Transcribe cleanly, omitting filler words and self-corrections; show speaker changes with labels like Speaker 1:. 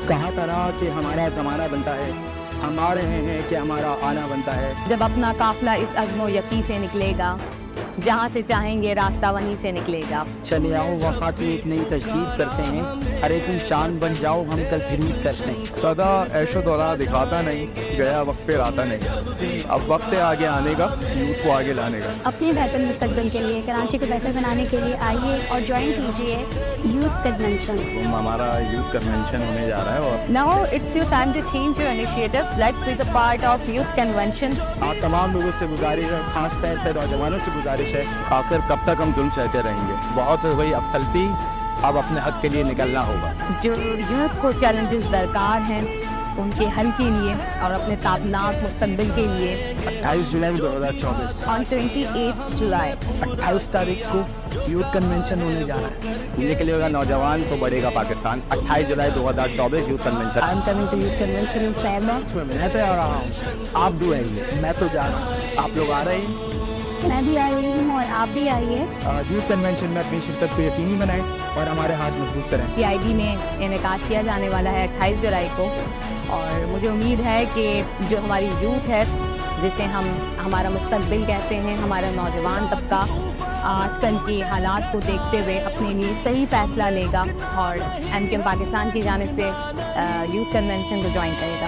Speaker 1: کہا تھا نا کہ ہمارا زمانہ بنتا ہے، ہم آ رہے ہیں کہ ہمارا آنا بنتا ہے.
Speaker 2: جب اپنا قافلہ اس عزم و یقین سے نکلے گا، جہاں سے چاہیں گے راستہ وہیں سے نکلے گا.
Speaker 1: چلے آؤ وفا کی ایک نئی تجدید کرتے ہیں، ہر ایک انسان بن جاؤ ہم کل پھر عید کرتے ہیں.
Speaker 3: سدا عیش و دولہ دکھاتا نہیں، گیا وقت پہ آتا نہیں. اب وقت ہے آگے آنے کا، یوتھ کو آگے لانے کا.
Speaker 4: اپنے بہتر مستقبل کے لیے، کراچی کو بہتر بنانے کے لیے آئیے اور جوائن کیجیے یوتھ کنونشن.
Speaker 3: ہمارا یوتھ کنونشن ہونے جا رہا ہے اور
Speaker 2: Now it's your time to change your initiative. Let's be the part of youth convention.
Speaker 1: آپ تمام لوگوں سے گزارش ہے، خاص طور سے نوجوانوں سے گزارش ہے.
Speaker 3: آخر کب تک ہم ظلم سہتے رہیں گے؟ بہت ہو گئی اب غلطی، اب اپنے حق کے لیے نکلنا ہوگا.
Speaker 2: جو یوتھ کو چیلنجز درکار ہیں ان کے حل کے لیے اور اپنے تابناک مستقبل کے لیے
Speaker 1: 28 جولائی 2024
Speaker 2: on 28 July
Speaker 1: 28 تاریخ کو یوتھ کنونشن ہونے جا رہا ہے.
Speaker 3: نکلے ہوگا نوجوان تو بڑھے گا پاکستان. 28 جولائی 2024 youth convention.
Speaker 1: I'm coming to youth convention انشاءاللہ. میں تو آ رہا ہوں، آپ دو آئیے، میں تو جا رہا ہوں. آپ لوگ آ رہے ہیں؟
Speaker 4: میں بھی آ رہی ہوں اور آپ بھی آئیے.
Speaker 1: یوتھ کنونشن میں اپنی شرکت کو یقینی بنائیں اور ہمارے ہاتھ مضبوط کریں.
Speaker 2: PIB میں انعقاد کیا جانے والا ہے 28 جولائی کو، اور مجھے امید ہے کہ جو ہماری یوتھ ہے جسے ہم ہمارا مستقبل کہتے ہیں، ہمارا نوجوان طبقہ آج کل کے حالات کو دیکھتے ہوئے اپنے لیے صحیح فیصلہ لے گا اور MKM پاکستان کی جانب سے یوتھ کنونشن کو جوائن کرے گا.